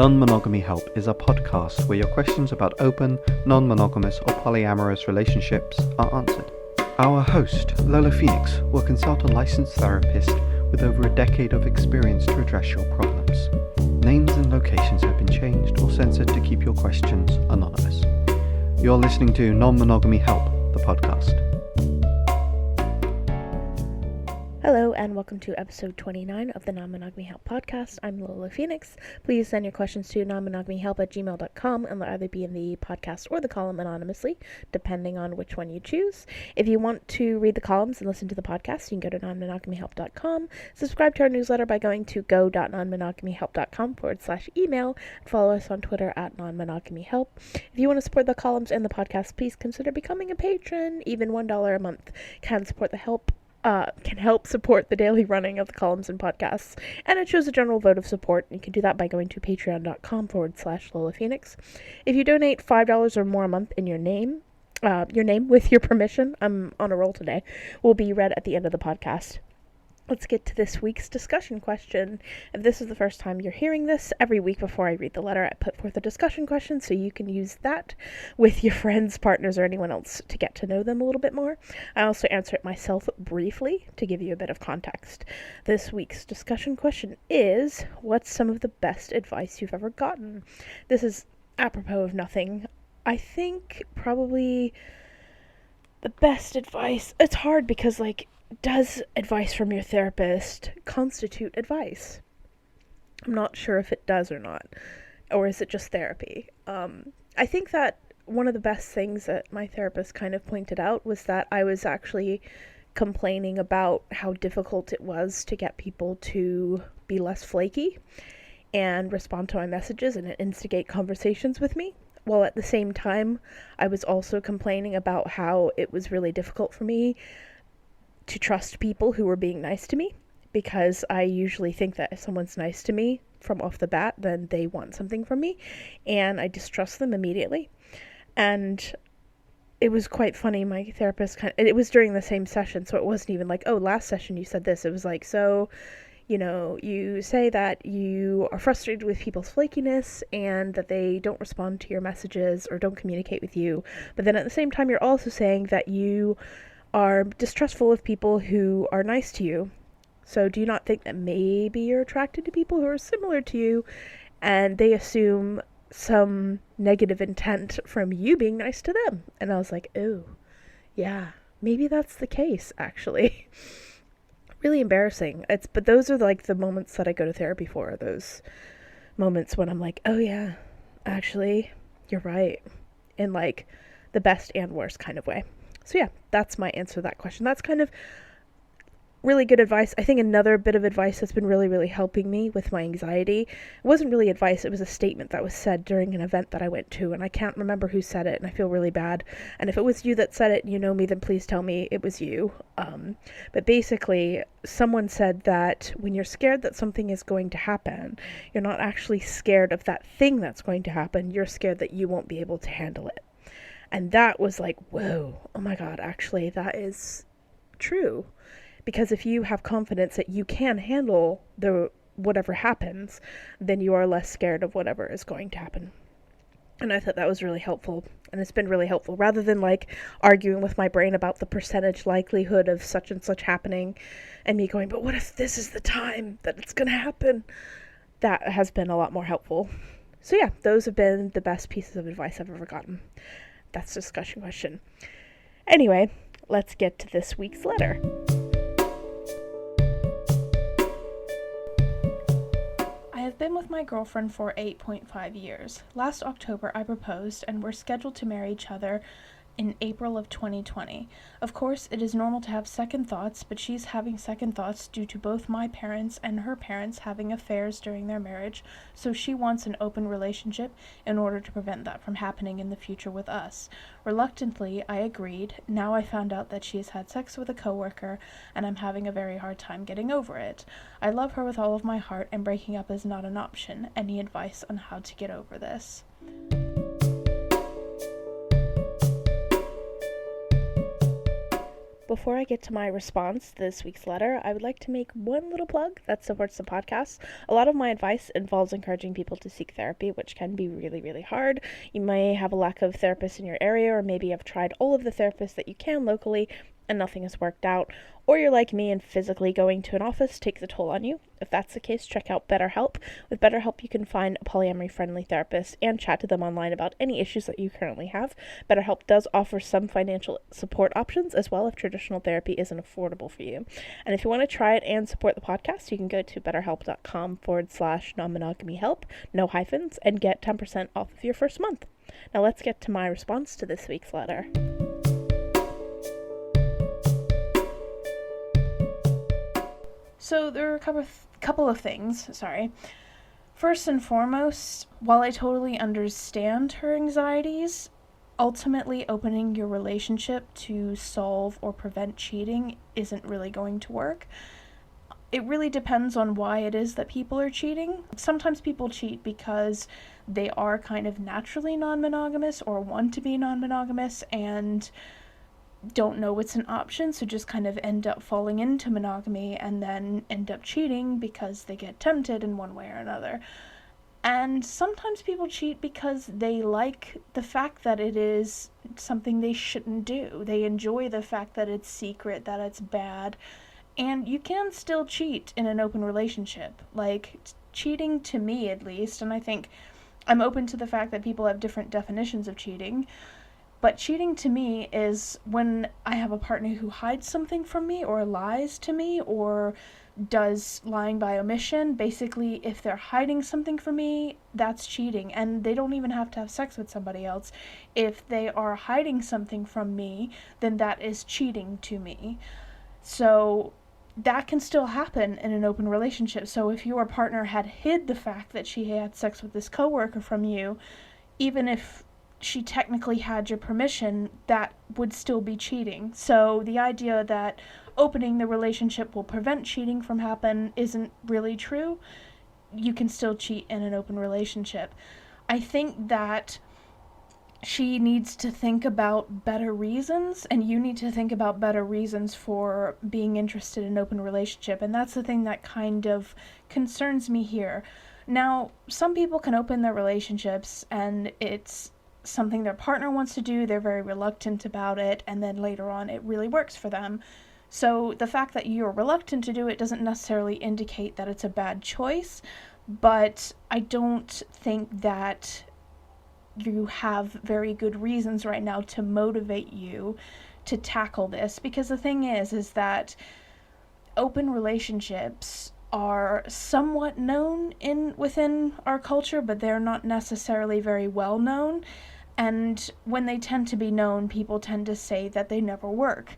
Non-Monogamy Help is a podcast where your questions about open, non-monogamous or polyamorous relationships are answered. Our host, Lola Phoenix, will consult a licensed therapist with over a decade of experience to address your problems. Names and locations have been changed or censored to keep your questions anonymous. You're listening to Non-Monogamy Help, the podcast. Hello and welcome to episode 29 of the Non-Monogamy Help podcast. I'm Lola Phoenix. Please send your questions to nonmonogamyhelp@gmail.com and they'll either be in the podcast or the column anonymously, depending on which one you choose. If you want to read the columns and listen to the podcast, you can go to nonmonogamyhelp.com. Subscribe to our newsletter by going to go.nonmonogamyhelp.com/email and follow us on Twitter at nonmonogamyhelp. If you want to support the columns and the podcast, please consider becoming a patron. Even $1 a month can help support the daily running of the columns and podcasts, and it shows a general vote of support. You can do that by going to patreon.com/Lola Phoenix. If you donate $5 or more a month in your name, with your permission, I'm on a roll today, will be read at the end of the podcast. Let's get to this week's discussion question. If this is the first time you're hearing this, every week before I read the letter, I put forth a discussion question so you can use that with your friends, partners, or anyone else to get to know them a little bit more. I also answer it myself briefly to give you a bit of context. This week's discussion question is, what's some of the best advice you've ever gotten? This is apropos of nothing. I think probably the best advice, it's hard because does advice from your therapist constitute advice? I'm not sure if it does or not. Or is it just therapy? I think that one of the best things that my therapist kind of pointed out was that I was actually complaining about how difficult it was to get people to be less flaky and respond to my messages and instigate conversations with me. While at the same time, I was also complaining about how it was really difficult for me to trust people who were being nice to me, because I usually think that if someone's nice to me from off the bat, then they want something from me, and I distrust them immediately. And it was quite funny. My therapist it was during the same session, so it wasn't even like, oh, last session you said this. It was like, so, you say that you are frustrated with people's flakiness and that they don't respond to your messages or don't communicate with you, but then at the same time you're also saying that you are distrustful of people who are nice to you. So do you not think that maybe you're attracted to people who are similar to you and they assume some negative intent from you being nice to them? And I was like, oh, yeah, maybe that's the case, actually. Really embarrassing. But those are the moments that I go to therapy for, those moments when I'm like, oh yeah, actually, you're right. In the best and worst kind of way. So yeah, that's my answer to that question. That's kind of really good advice. I think another bit of advice that's been really, really helping me with my anxiety, it wasn't really advice, it was a statement that was said during an event that I went to, and I can't remember who said it, and I feel really bad. And if it was you that said it and you know me, then please tell me it was you. But basically, someone said that when you're scared that something is going to happen, you're not actually scared of that thing that's going to happen, you're scared that you won't be able to handle it. And that was like, whoa, oh my God, actually, that is true. Because if you have confidence that you can handle whatever happens, then you are less scared of whatever is going to happen. And I thought that was really helpful. And it's been really helpful. Rather than arguing with my brain about the percentage likelihood of such and such happening and me going, but what if this is the time that it's going to happen? That has been a lot more helpful. So yeah, those have been the best pieces of advice I've ever gotten. That's the discussion question. Anyway, let's get to this week's letter. I have been with my girlfriend for 8.5 years. Last October I proposed and we're scheduled to marry each other in April of 2020. Of course, it is normal to have second thoughts, but she's having second thoughts due to both my parents and her parents having affairs during their marriage, so she wants an open relationship in order to prevent that from happening in the future with us. Reluctantly, I agreed. Now I found out that she has had sex with a coworker, and I'm having a very hard time getting over it. I love her with all of my heart, and breaking up is not an option. Any advice on how to get over this? Before I get to my response to this week's letter, I would like to make one little plug that supports the podcast. A lot of my advice involves encouraging people to seek therapy, which can be really, really hard. You may have a lack of therapists in your area, or maybe have tried all of the therapists that you can locally and nothing has worked out, or you're like me and physically going to an office takes a toll on you. If that's the case, check out BetterHelp. With BetterHelp, you can find a polyamory-friendly therapist and chat to them online about any issues that you currently have. BetterHelp does offer some financial support options as well if traditional therapy isn't affordable for you. And if you want to try it and support the podcast, you can go to betterhelp.com/non-monogamy help, no hyphens, and get 10% off of your first month. Now let's get to my response to this week's letter. So there are a couple of things. First and foremost, while I totally understand her anxieties, ultimately opening your relationship to solve or prevent cheating isn't really going to work. It really depends on why it is that people are cheating. Sometimes people cheat because they are kind of naturally non-monogamous or want to be non-monogamous and don't know it's an option, so just kind of end up falling into monogamy and then end up cheating because they get tempted in one way or another. And sometimes people cheat because they like the fact that it is something they shouldn't do. They enjoy the fact that it's secret, that it's bad, and you can still cheat in an open relationship. Like, cheating to me at least, and I think I'm open to the fact that people have different definitions of cheating, but cheating to me is when I have a partner who hides something from me or lies to me or does lying by omission. Basically, if they're hiding something from me, that's cheating. And they don't even have to have sex with somebody else. If they are hiding something from me, then that is cheating to me. So that can still happen in an open relationship. So if your partner had hid the fact that she had sex with this coworker from you, even if she technically had your permission, that would still be cheating. So the idea that opening the relationship will prevent cheating from happening isn't really true. You can still cheat in an open relationship. I think that she needs to think about better reasons, and you need to think about better reasons for being interested in an open relationship, and that's the thing that kind of concerns me here. Now, some people can open their relationships and it's something their partner wants to do, they're very reluctant about it, and then later on it really works for them. So the fact that you're reluctant to do it doesn't necessarily indicate that it's a bad choice, but I don't think that you have very good reasons right now to motivate you to tackle this, because the thing is that open relationships are somewhat known within our culture, but they're not necessarily very well known. And when they tend to be known, people tend to say that they never work.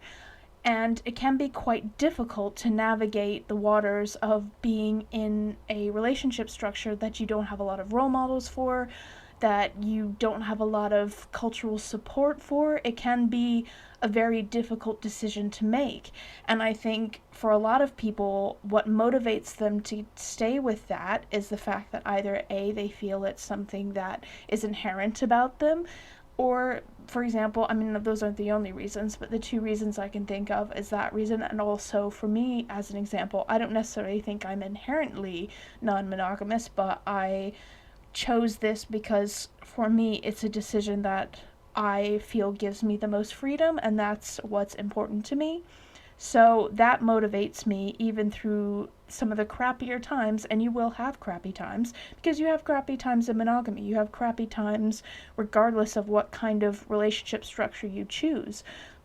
And it can be quite difficult to navigate the waters of being in a relationship structure that you don't have a lot of role models for, that you don't have a lot of cultural support for. It can be a very difficult decision to make. And I think for a lot of people, what motivates them to stay with that is the fact that either A, they feel it's something that is inherent about them, or, for example, I mean, those aren't the only reasons, but the two reasons I can think of is that reason, and also for me, as an example, I don't necessarily think I'm inherently non-monogamous, but I chose this because for me it's a decision that I feel gives me the most freedom, and that's what's important to me. So that motivates me even through some of the crappier times, and you will have crappy times, because you have crappy times in monogamy. You have crappy times regardless of what kind of relationship structure you choose.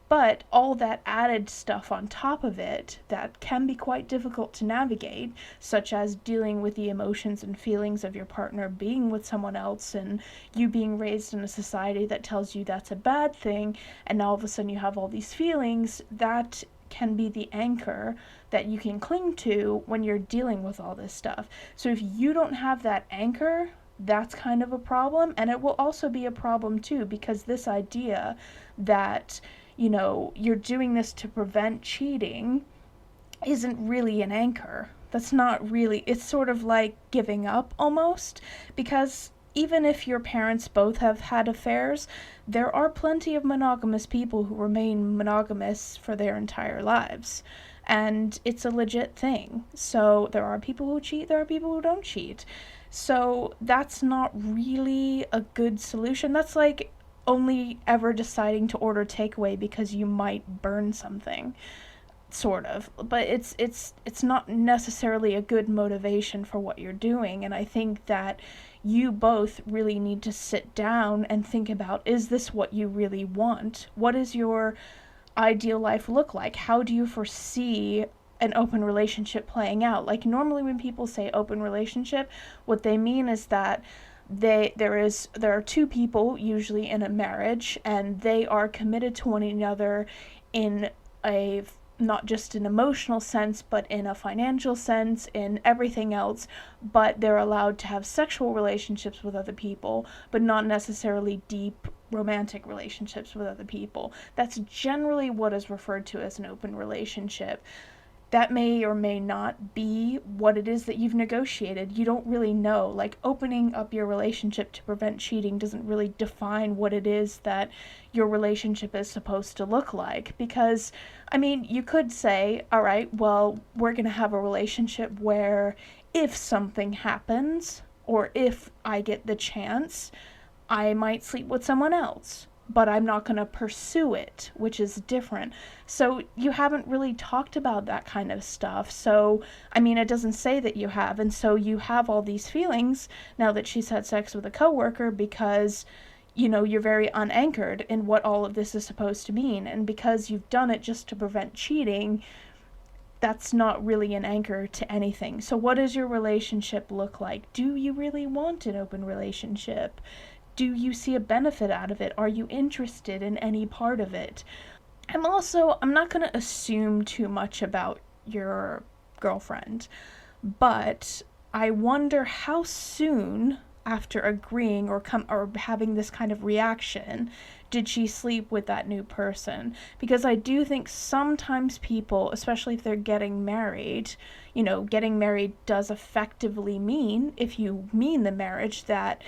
But all that added stuff on top of it that can be quite difficult to navigate, such as dealing with the emotions and feelings of your partner being with someone else, and you being raised in a society that tells you that's a bad thing, and now all of a sudden you have all these feelings, that can be the anchor that you can cling to when you're dealing with all this stuff. So if you don't have that anchor, that's kind of a problem. And it will also be a problem too, because this idea that, you know, you're doing this to prevent cheating isn't really an anchor. That's not really, it's sort of like giving up almost, because even if your parents both have had affairs, there are plenty of monogamous people who remain monogamous for their entire lives. And it's a legit thing. So there are people who cheat, there are people who don't cheat. So that's not really a good solution. That's like only ever deciding to order takeaway because you might burn something, sort of. But it's not necessarily a good motivation for what you're doing. And I think that you both really need to sit down and think about, is this what you really want? What does your ideal life look like? How do you foresee an open relationship playing out? Like, normally when people say open relationship, what they mean is that there are two people usually in a marriage, and they are committed to one another in a not just an emotional sense, but in a financial sense, in everything else, but they're allowed to have sexual relationships with other people, but not necessarily deep romantic relationships with other people. That's generally what is referred to as an open relationship. That may or may not be what it is that you've negotiated. You don't really know. Like, opening up your relationship to prevent cheating doesn't really define what it is that your relationship is supposed to look like. Because, I mean, you could say, all right, well, we're going to have a relationship where if something happens, or if I get the chance, I might sleep with someone else, but I'm not going to pursue it, which is different. So you haven't really talked about that kind of stuff. So, I mean, it doesn't say that you have. And so you have all these feelings now that she's had sex with a coworker because, you know, you're very unanchored in what all of this is supposed to mean. And because you've done it just to prevent cheating, that's not really an anchor to anything. So what does your relationship look like? Do you really want an open relationship? Do you see a benefit out of it? Are you interested in any part of it? I'm not going to assume too much about your girlfriend, but I wonder how soon after agreeing or having this kind of reaction did she sleep with that new person. Because I do think sometimes people, especially if they're getting married, you know, getting married does effectively mean, if you mean the marriage, that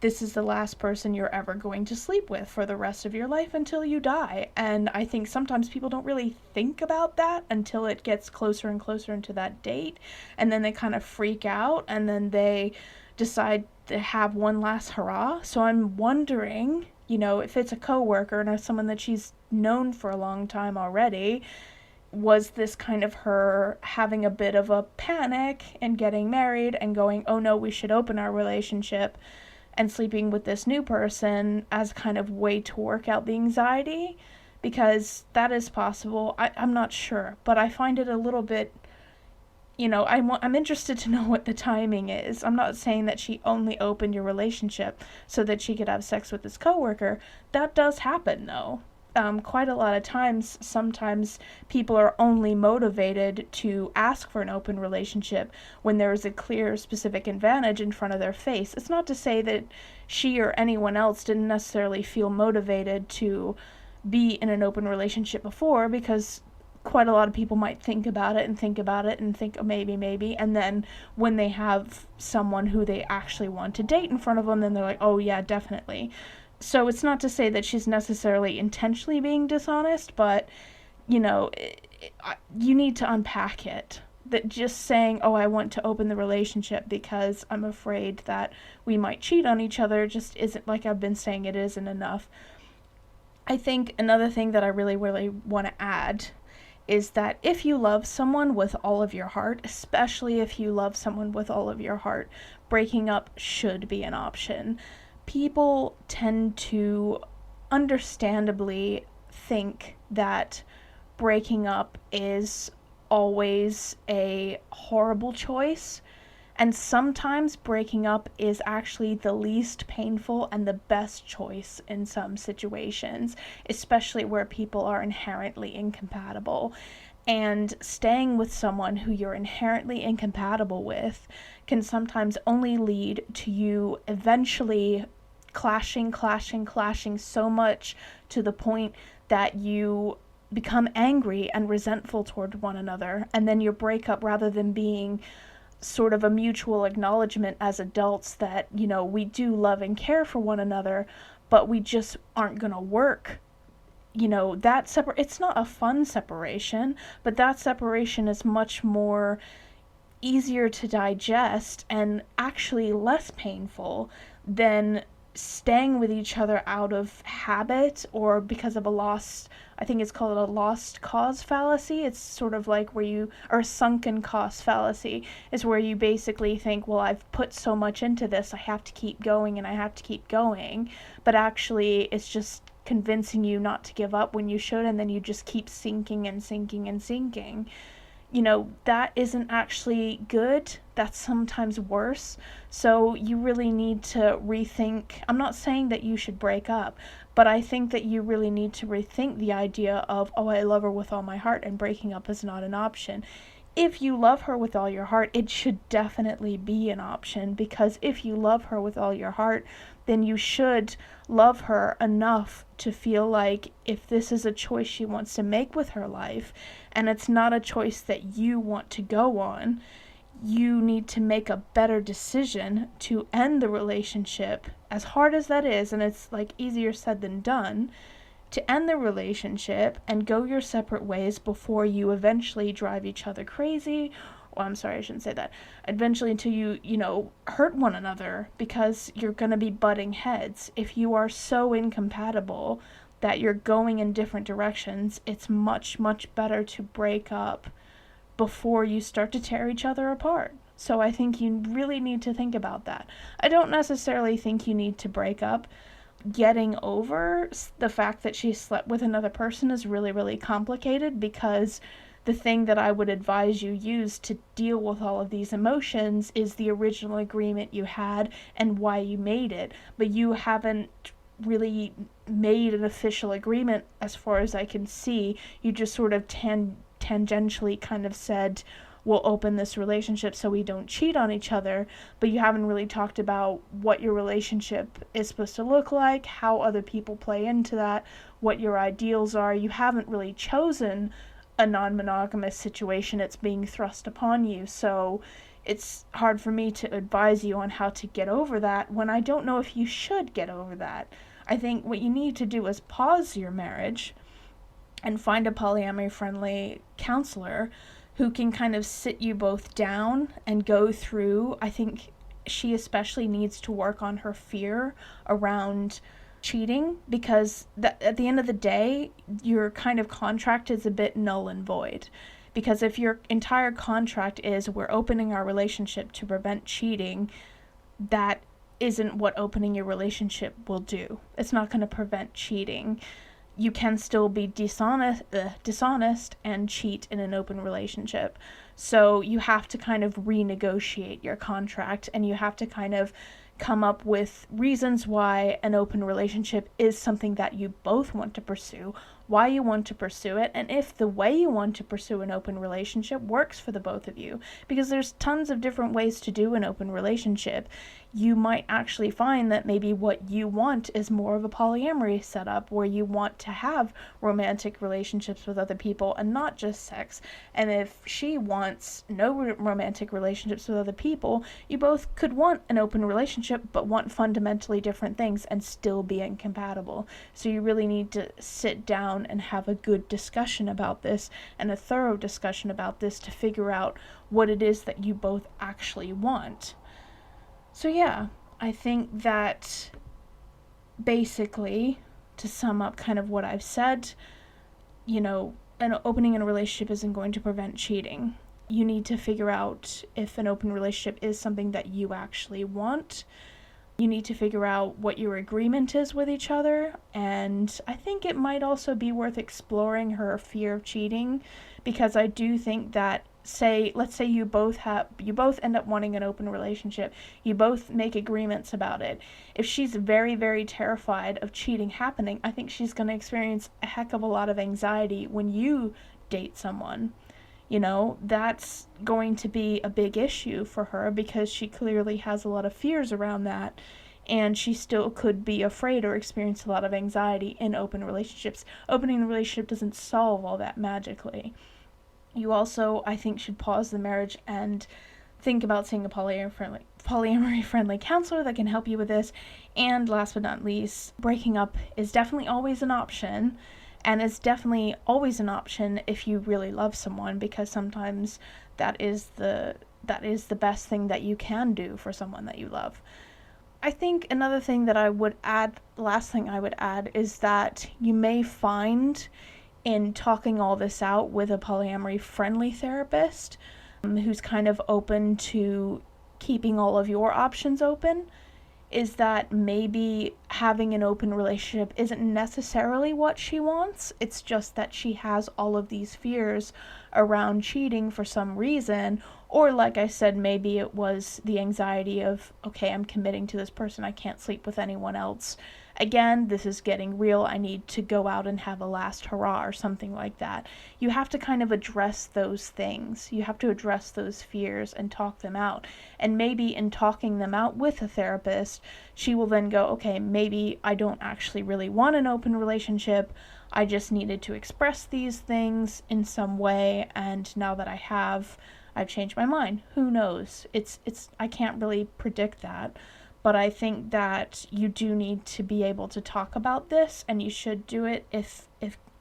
this is the last person you're ever going to sleep with for the rest of your life until you die. And I think sometimes people don't really think about that until it gets closer and closer into that date. And then they kind of freak out, and then they decide to have one last hurrah. So I'm wondering, you know, if it's a coworker and someone that she's known for a long time already, was this kind of her having a bit of a panic and getting married and going, oh no, we should open our relationship, and sleeping with this new person as kind of way to work out the anxiety? Because that is possible. I'm not sure, but I find it a little bit, you know, I'm interested to know what the timing is. I'm not saying that she only opened your relationship so that she could have sex with this coworker. That does happen, though. Quite a lot of times, sometimes people are only motivated to ask for an open relationship when there is a clear, specific advantage in front of their face. It's not to say that she or anyone else didn't necessarily feel motivated to be in an open relationship before, because quite a lot of people might think about it and think, oh, maybe, and then when they have someone who they actually want to date in front of them, then they're like, oh yeah, definitely. So it's not to say that she's necessarily intentionally being dishonest, but, you know, you need to unpack it. That just saying, oh, I want to open the relationship because I'm afraid that we might cheat on each other, just isn't, like I've been saying, it isn't enough. I think another thing that I really, really want to add is that if you love someone with all of your heart, especially if you love someone with all of your heart, breaking up should be an option. People tend to understandably think that breaking up is always a horrible choice, and sometimes breaking up is actually the least painful and the best choice in some situations, especially where people are inherently incompatible. And staying with someone who you're inherently incompatible with can sometimes only lead to you eventually clashing so much to the point that you become angry and resentful toward one another, and then your breakup, rather than being sort of a mutual acknowledgement as adults that, we do love and care for one another, but we just aren't going to work. It's not a fun separation, but that separation is much more easier to digest and actually less painful than staying with each other out of habit or because of I think it's called a lost cause fallacy. It's sort of like or a sunken cost fallacy is where you basically think, well, I've put so much into this, I have to keep going and I have to keep going. But actually, it's just convincing you not to give up when you should, and then you just keep sinking and sinking and sinking. That isn't actually good. That's sometimes worse. So you really need to rethink. I'm not saying that you should break up, but I think that you really need to rethink the idea of, oh, I love her with all my heart, and breaking up is not an option. If you love her with all your heart, it should definitely be an option, because if you love her with all your heart, then you should love her enough to feel like if this is a choice she wants to make with her life, and it's not a choice that you want to go on, you need to make a better decision to end the relationship, as hard as that is, and it's like easier said than done, to end the relationship and go your separate ways before you eventually drive each other crazy. Well, I'm sorry, I shouldn't say that. Eventually until you hurt one another, because you're going to be butting heads. If you are so incompatible that you're going in different directions, it's much, much better to break up before you start to tear each other apart. So I think you really need to think about that. I don't necessarily think you need to break up. Getting over the fact that she slept with another person is really, really complicated, because the thing that I would advise you use to deal with all of these emotions is the original agreement you had and why you made it. But you haven't really made an official agreement as far as I can see. You just sort of tangentially kind of said, we'll open this relationship so we don't cheat on each other, but you haven't really talked about what your relationship is supposed to look like, how other people play into that, what your ideals are. You haven't really chosen a non-monogamous situation. It's being thrust upon you, so it's hard for me to advise you on how to get over that when I don't know if you should get over that. I think what you need to do is pause your marriage and find a polyamory-friendly counselor who can kind of sit you both down and go through. I think she especially needs to work on her fear around cheating, because at the end of the day, your kind of contract is a bit null and void. Because if your entire contract is, we're opening our relationship to prevent cheating, that isn't what opening your relationship will do. It's not going to prevent cheating. You can still be dishonest and cheat in an open relationship. So you have to kind of renegotiate your contract, and you have to kind of come up with reasons why an open relationship is something that you both want to pursue, why you want to pursue it, and if the way you want to pursue an open relationship works for the both of you. Because there's tons of different ways to do an open relationship. You might actually find that maybe what you want is more of a polyamory setup, where you want to have romantic relationships with other people and not just sex. And if she wants no romantic relationships with other people, you both could want an open relationship but want fundamentally different things and still be incompatible. So you really need to sit down and have a good discussion about this, and a thorough discussion about this, to figure out what it is that you both actually want. So yeah, I think that basically, to sum up kind of what I've said, an opening in a relationship isn't going to prevent cheating. You need to figure out if an open relationship is something that you actually want. You need to figure out what your agreement is with each other, and I think it might also be worth exploring her fear of cheating, because I do think that, let's say you both end up wanting an open relationship, you both make agreements about it. If she's very, very terrified of cheating happening, I think she's going to experience a heck of a lot of anxiety when you date someone. That's going to be a big issue for her, because she clearly has a lot of fears around that, and she still could be afraid or experience a lot of anxiety in open relationships. Opening the relationship doesn't solve all that magically. You also, I think, should pause the marriage and think about seeing a polyamory-friendly counselor that can help you with this. And last but not least, breaking up is definitely always an option, and it's definitely always an option if you really love someone, because sometimes that is the best thing that you can do for someone that you love. I think another thing that I would add, last thing I would add, is that you may find in talking all this out with a polyamory-friendly therapist who's kind of open to keeping all of your options open, is that maybe having an open relationship isn't necessarily what she wants. It's just that she has all of these fears around cheating for some reason. Or like I said, maybe it was the anxiety of, okay, I'm committing to this person, I can't sleep with anyone else. Again, this is getting real, I need to go out and have a last hurrah or something like that. You have to kind of address those things. You have to address those fears and talk them out. And maybe in talking them out with a therapist, she will then go, okay, maybe I don't actually really want an open relationship. I just needed to express these things in some way, and now that I've changed my mind. Who knows? I can't really predict that. But I think that you do need to be able to talk about this, and you should do it if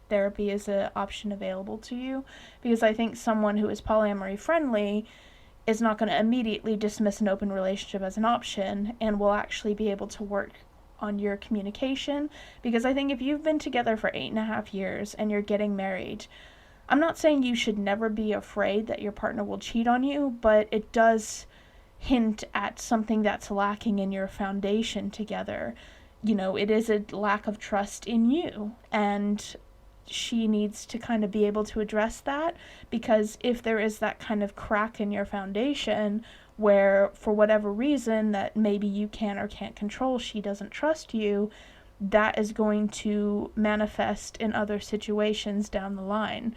therapy is an option available to you. Because I think someone who is polyamory friendly is not going to immediately dismiss an open relationship as an option, and will actually be able to work on your communication. Because I think if you've been together for 8.5 years and you're getting married, I'm not saying you should never be afraid that your partner will cheat on you, but it does hint at something that's lacking in your foundation together. It is a lack of trust in you, and she needs to kind of be able to address that, because if there is that kind of crack in your foundation where, for whatever reason that maybe you can or can't control, she doesn't trust you, that is going to manifest in other situations down the line.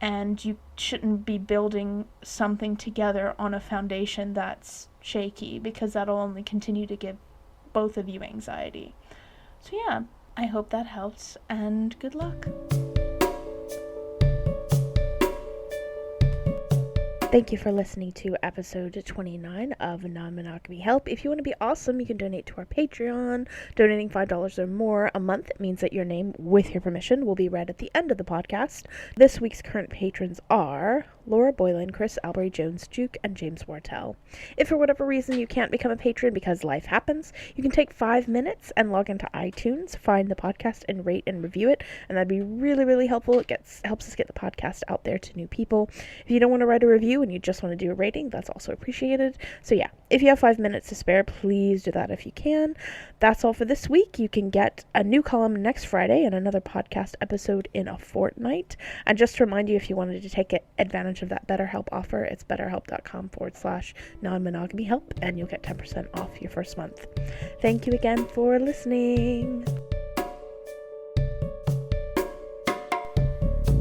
And you shouldn't be building something together on a foundation that's shaky, because that'll only continue to give both of you anxiety. So yeah, I hope that helps, and good luck. Thank you for listening to episode 29 of Non-Monogamy Help. If you want to be awesome, you can donate to our Patreon. Donating $5 or more a month means that your name, with your permission, will be read at the end of the podcast. This week's current patrons are Laura Boylan, Chris Albury Jones, Duke, and James Wartell. If for whatever reason you can't become a patron because life happens, you can take 5 minutes and log into iTunes, find the podcast, and rate and review it, and that'd be really, really helpful. It helps us get the podcast out there to new people. If you don't want to write a review and you just want to do a rating, that's also appreciated. So yeah, if you have 5 minutes to spare, please do that if you can. That's all for this week. You can get a new column next Friday and another podcast episode in a fortnight. And just to remind you, if you wanted to take advantage of that BetterHelp offer, it's betterhelp.com/non-monogamy help, and you'll get 10% off your first month. Thank you again for listening.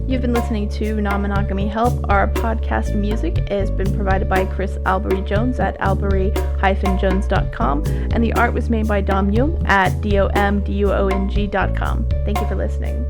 You've been listening to Non-Monogamy Help. Our podcast music has been provided by Chris Albury Jones at albury-jones.com, and the art was made by Dom Jung at domduong.com. Thank you for listening.